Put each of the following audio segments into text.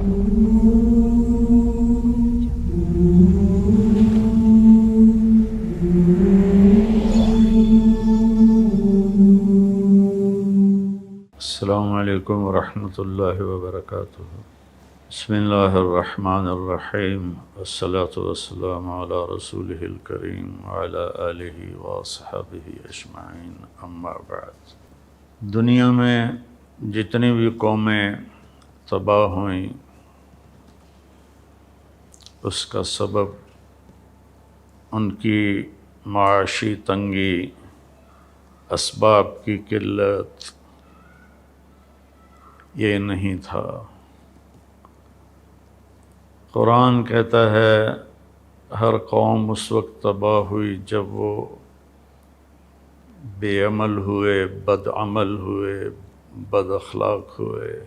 السلام علیکم ورحمۃ اللہ وبرکاتہ۔ بسم اللہ الرحمن الرحیم، والصلاة والسلام علی رسولہ الکریم وعلی آلہ واصحابہ اجمعین، اما بعد۔ دنیا میں جتنی بھی قومیں تباہ ہوئیں اس کا سبب ان کی معاشی تنگی، اسباب کی قلت یہ نہیں تھا۔ قرآن کہتا ہے ہر قوم اس وقت تباہ ہوئی جب وہ بے عمل ہوئے، بد عمل ہوئے، بد اخلاق ہوئے،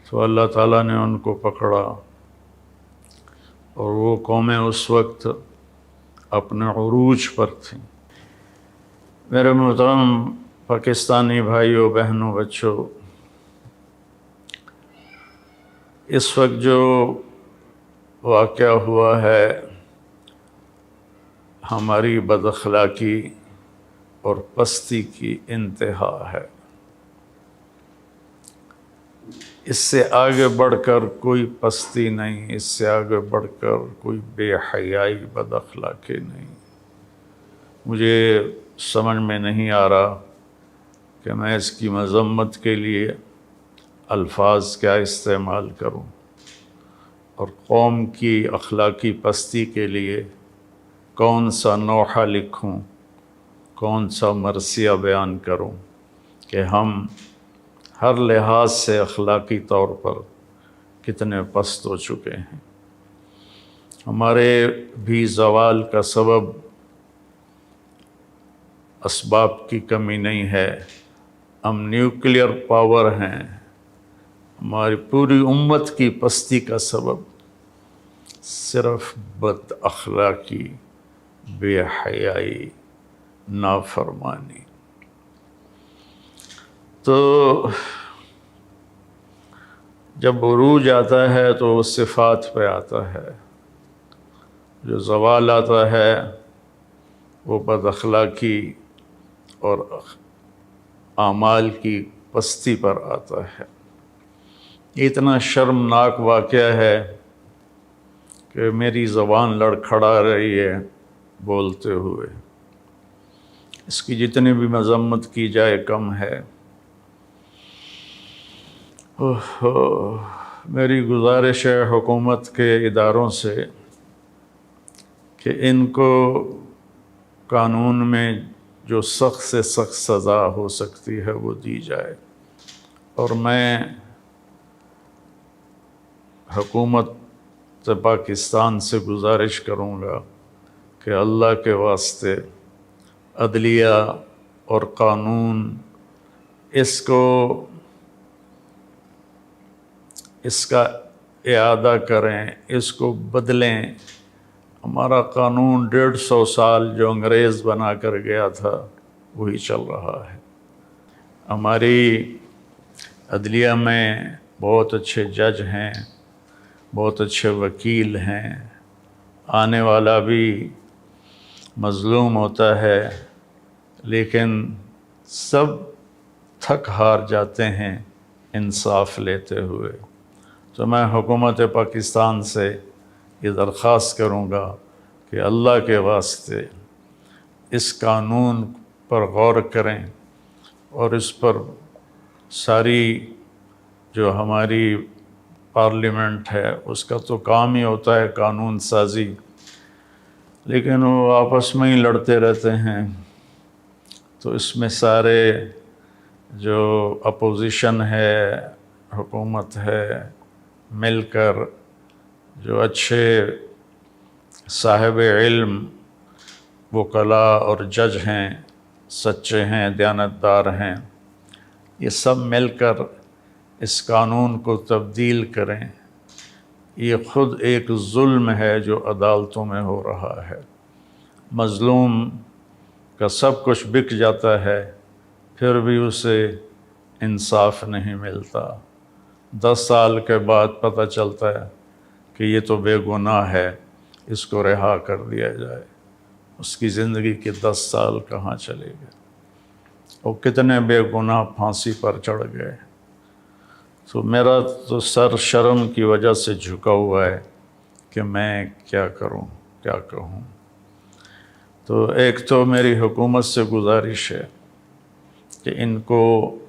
تو اللہ تعالیٰ نے ان کو پکڑا، اور وہ قومیں اس وقت اپنے عروج پر تھیں۔ میرے محترم پاکستانی بھائیوں، بہنوں، بچوں، اس وقت جو واقعہ ہوا ہے ہماری بد اخلاقی اور پستی کی انتہا ہے۔ اس سے آگے بڑھ کر کوئی پستی نہیں، اس سے آگے بڑھ کر کوئی بے حیائی، بد اخلاقی نہیں۔ مجھے سمجھ میں نہیں آ رہا کہ میں اس کی مذمت کے لیے الفاظ کیا استعمال کروں، اور قوم کی اخلاقی پستی کے لیے کون سا نوحہ لکھوں، کون سا مرثیہ بیان کروں کہ ہم ہر لحاظ سے اخلاقی طور پر کتنے پست ہو چکے ہیں۔ ہمارے بھی زوال کا سبب اسباب کی کمی نہیں ہے، ہم نیوکلیئر پاور ہیں۔ ہماری پوری امت کی پستی کا سبب صرف بد اخلاقی، بے حیائی، نافرمانی۔ تو جب عروج آتا ہے تو وہ صفات پہ آتا ہے، جو زوال آتا ہے وہ بد اخلاقی اور اعمال کی پستی پر آتا ہے۔ یہ اتنا شرمناک واقعہ ہے کہ میری زبان لڑکھڑا رہی ہے بولتے ہوئے۔ اس کی جتنی بھی مذمت کی جائے کم ہے۔ میری گزارش ہے حکومت کے اداروں سے کہ ان کو قانون میں جو سخت سے سخت سزا ہو سکتی ہے وہ دی جائے، اور میں حکومت پاکستان سے گزارش کروں گا کہ اللہ کے واسطے عدلیہ اور قانون اس کا اعادہ کریں، اس کو بدلیں۔ ہمارا قانون 150 سال جو انگریز بنا کر گیا تھا وہی چل رہا ہے۔ ہماری عدلیہ میں بہت اچھے جج ہیں، بہت اچھے وکیل ہیں، آنے والا بھی مظلوم ہوتا ہے، لیکن سب تھک ہار جاتے ہیں انصاف لیتے ہوئے۔ تو میں حکومت پاکستان سے یہ درخواست کروں گا کہ اللہ کے واسطے اس قانون پر غور کریں، اور اس پر ساری جو ہماری پارلیمنٹ ہے اس کا تو کام ہی ہوتا ہے قانون سازی، لیکن وہ آپس میں ہی لڑتے رہتے ہیں۔ تو اس میں سارے جو اپوزیشن ہے، حکومت ہے، مل کر جو اچھے صاحب علم وکلاء اور جج ہیں، سچے ہیں، دیانتدار ہیں، یہ سب مل کر اس قانون کو تبدیل کریں۔ یہ خود ایک ظلم ہے جو عدالتوں میں ہو رہا ہے۔ مظلوم کا سب کچھ بک جاتا ہے، پھر بھی اسے انصاف نہیں ملتا۔ 10 سال کے بعد پتہ چلتا ہے کہ یہ تو بے گناہ ہے، اس کو رہا کر دیا جائے، اس کی زندگی کے 10 سال کہاں چلے گئے؟ اور کتنے بے گناہ پھانسی پر چڑھ گئے۔ تو میرا تو سر شرم کی وجہ سے جھکا ہوا ہے کہ میں کیا کروں، کیا کہوں۔ تو ایک تو میری حکومت سے گزارش ہے کہ ان کو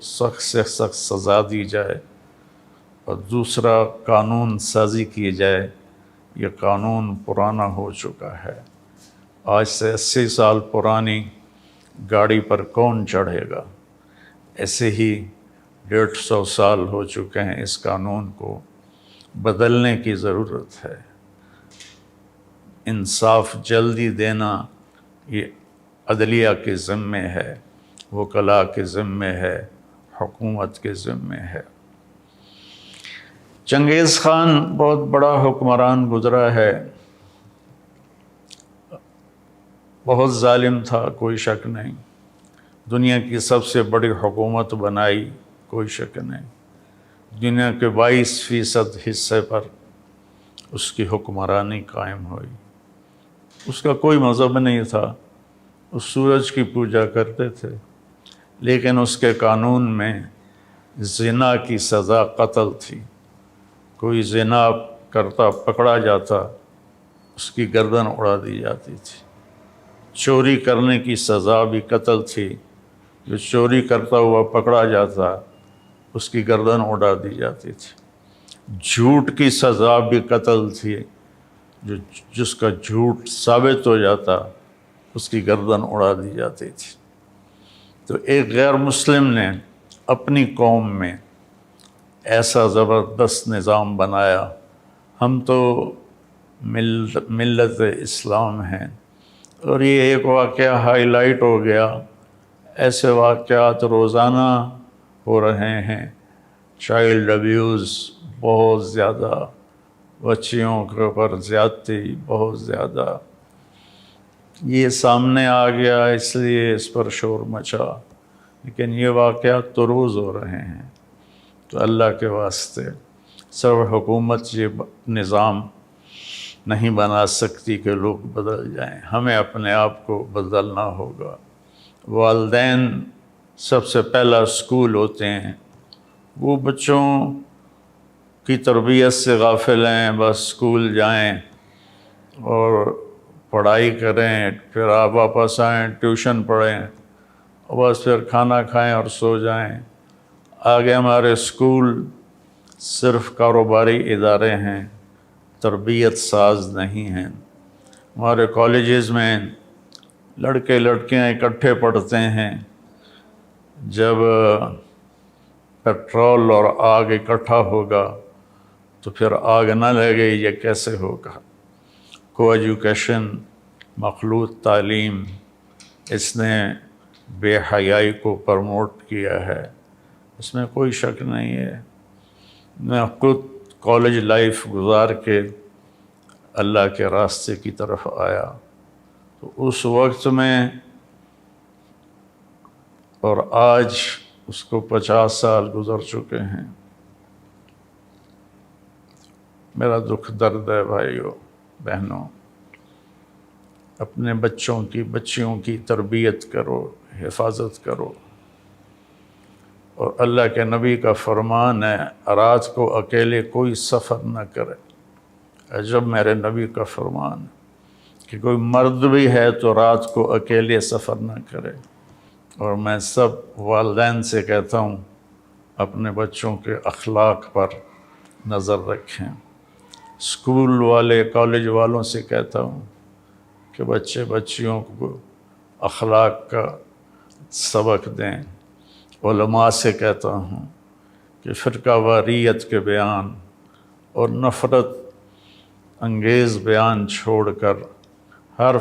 سخت سے سخت سزا دی جائے، اور دوسرا قانون سازی کی جائے۔ یہ قانون پرانا ہو چکا ہے، آج سے 80 سال پرانی گاڑی پر کون چڑھے گا؟ ایسے ہی 150 سال ہو چکے ہیں، اس قانون کو بدلنے کی ضرورت ہے۔ انصاف جلدی دینا یہ عدلیہ کے ذمے ہے، وکلاء کے ذمے ہے، حکومت کے ذمے ہے۔ چنگیز خان بہت بڑا حکمران گزرا ہے، بہت ظالم تھا، کوئی شک نہیں۔ دنیا کی سب سے بڑی حکومت بنائی، کوئی شک نہیں۔ دنیا کے 22% حصے پر اس کی حکمرانی قائم ہوئی۔ اس کا کوئی مذہب نہیں تھا، اس سورج کی پوجا کرتے تھے، لیکن اس کے قانون میں زنا کی سزا قتل تھی۔ کوئی زنا کرتا پکڑا جاتا، اس کی گردن اڑا دی جاتی تھی۔ چوری کرنے کی سزا بھی قتل تھی، جو چوری کرتا ہوا پکڑا جاتا اس کی گردن اڑا دی جاتی تھی۔ جھوٹ کی سزا بھی قتل تھی، جس کا جھوٹ ثابت ہو جاتا اس کی گردن اڑا دی جاتی تھی۔ تو ایک غیر مسلم نے اپنی قوم میں ایسا زبردست نظام بنایا۔ ہم تو ملت اسلام ہیں، اور یہ ایک واقعہ ہائی لائٹ ہو گیا۔ ایسے واقعات روزانہ ہو رہے ہیں۔ چائلڈ ابیوز بہت زیادہ، بچیوں کے اوپر زیادتی بہت زیادہ۔ یہ سامنے آ گیا اس لیے اس پر شور مچا، لیکن یہ واقعات تو روز ہو رہے ہیں۔ تو اللہ کے واسطے سب حکومت یہ نظام نہیں بنا سکتی کہ لوگ بدل جائیں، ہمیں اپنے آپ کو بدلنا ہوگا۔ والدین سب سے پہلا اسکول ہوتے ہیں، وہ بچوں کی تربیت سے غافل ہیں، بس اسکول جائیں اور پڑھائی کریں، پھر آپ واپس آئیں، ٹیوشن پڑھیں، اور بس پھر کھانا کھائیں اور سو جائیں۔ آگے ہمارے اسکول صرف کاروباری ادارے ہیں، تربیت ساز نہیں ہیں۔ ہمارے کالجز میں لڑکے لڑکیاں اکٹھے پڑھتے ہیں، جب پیٹرول اور آگ اکٹھا ہوگا تو پھر آگ نہ لگے، یہ کیسے ہوگا؟ کو ایجوکیشن، مخلوط تعلیم، اس نے بے حیائی کو پروموٹ کیا ہے، اس میں کوئی شک نہیں ہے۔ میں خود کالج لائف گزار کے اللہ کے راستے کی طرف آیا، تو اس وقت میں اور آج اس کو 50 سال گزر چکے ہیں۔ میرا دکھ درد ہے بھائیوں بہنوں، اپنے بچوں کی بچیوں کی تربیت کرو، حفاظت کرو۔ اور اللہ کے نبی کا فرمان ہے رات کو اکیلے کوئی سفر نہ کرے۔ عجب میرے نبی کا فرمان ہے کہ کوئی مرد بھی ہے تو رات کو اکیلے سفر نہ کرے۔ اور میں سب والدین سے کہتا ہوں اپنے بچوں کے اخلاق پر نظر رکھیں۔ اسکول والے کالج والوں سے کہتا ہوں کہ بچے بچیوں کو اخلاق کا سبق دیں۔ علماء سے کہتا ہوں کہ فرقہ واریت کے بیان اور نفرت انگیز بیان چھوڑ کر ہر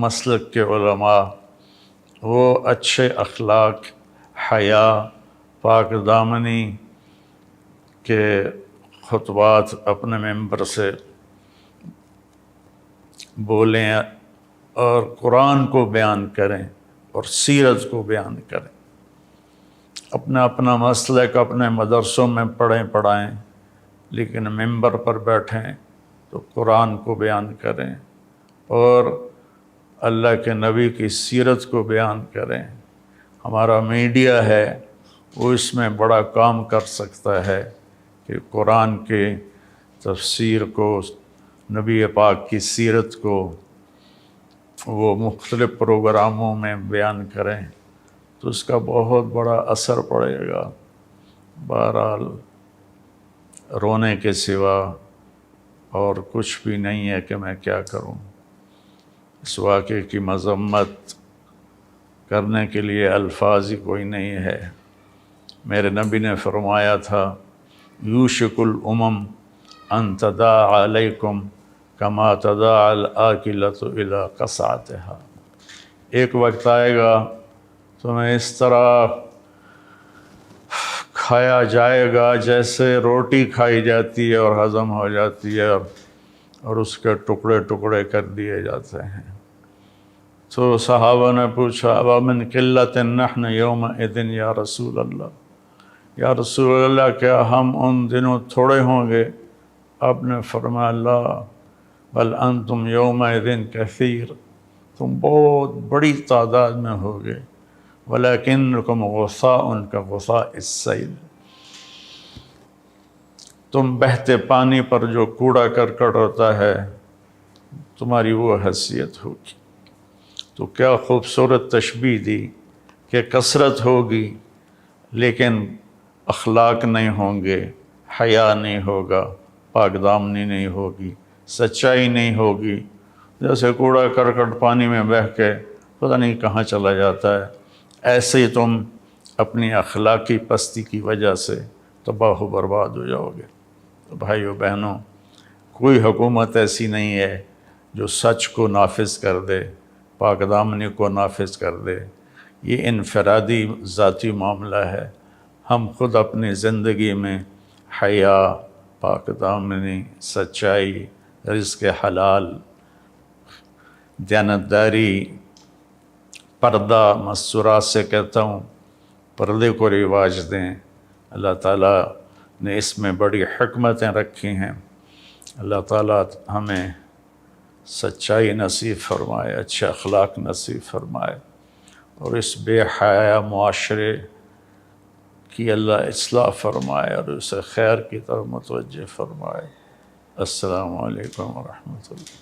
مسلک کے علماء وہ اچھے اخلاق، حیا، پاک دامنی کے خطبات اپنے ممبر سے بولیں اور قرآن کو بیان کریں اور سیرت کو بیان کریں۔ اپنا اپنا مسلک اپنے مدرسوں میں پڑھائیں، لیکن ممبر پر بیٹھیں تو قرآن کو بیان کریں اور اللہ کے نبی کی سیرت کو بیان کریں۔ ہمارا میڈیا ہے وہ اس میں بڑا کام کر سکتا ہے کہ قرآن کے تفسیر کو، نبی پاک کی سیرت کو وہ مختلف پروگراموں میں بیان کریں تو اس کا بہت بڑا اثر پڑے گا۔ بہرحال رونے کے سوا اور کچھ بھی نہیں ہے کہ میں کیا کروں۔ اس واقعے کی مذمت کرنے کے لیے الفاظ ہی کوئی نہیں ہے۔ میرے نبی نے فرمایا تھا یوشک الامم ان تداعی علیکم کما تداعی الآکلۃ الی قصعتھا، ایک وقت آئے گا تمہیں اس طرح کھایا جائے گا جیسے روٹی کھائی جاتی ہے اور ہضم ہو جاتی ہے اور اس کے ٹکڑے ٹکڑے کر دیے جاتے ہیں۔ تو صحابہ نے پوچھا ومن قلۃ نحن یومئذ یا رسول اللہ، یا رسول اللہ کیا ہم ان دنوں تھوڑے ہوں گے؟ آپ نے فرمایا لا بل انتم یومئذ کثیر، تم بہت بڑی تعداد میں ہوگے، ولکنکم غثاء کغثاء السیل، تم بہتے پانی پر جو کوڑا کرکٹ ہوتا ہے تمہاری وہ حیثیت ہوگی۔ تو کیا خوبصورت تشبیہ دی کہ کثرت ہوگی لیکن اخلاق نہیں ہوں گے، حیا نہیں ہوگا، پاک دامنی نہیں ہوگی، سچائی نہیں ہوگی، جیسے کوڑا کرکٹ پانی میں بہہ کے پتہ نہیں کہاں چلا جاتا ہے، ایسے ہی تم اپنی اخلاقی پستی کی وجہ سے تباہ و برباد ہو جاؤ گے۔ تو بھائیو بہنوں، کوئی حکومت ایسی نہیں ہے جو سچ کو نافذ کر دے، پاک دامنی کو نافذ کر دے۔ یہ انفرادی ذاتی معاملہ ہے۔ ہم خود اپنی زندگی میں حیا، پاک دامنی، سچائی، رزق حلال، دیانتداری، پردہ، مستورات سے کہتا ہوں پردے کو رواج دیں۔ اللہ تعالیٰ نے اس میں بڑی حکمتیں رکھی ہیں۔ اللہ تعالیٰ ہمیں سچائی نصیب فرمائے، اچھے اخلاق نصیب فرمائے، اور اس بے حیا معاشرے کی اللہ اصلاح فرمائے اور اسے خیر کی طرف متوجہ فرمائے۔ السلام علیکم ورحمۃ اللہ۔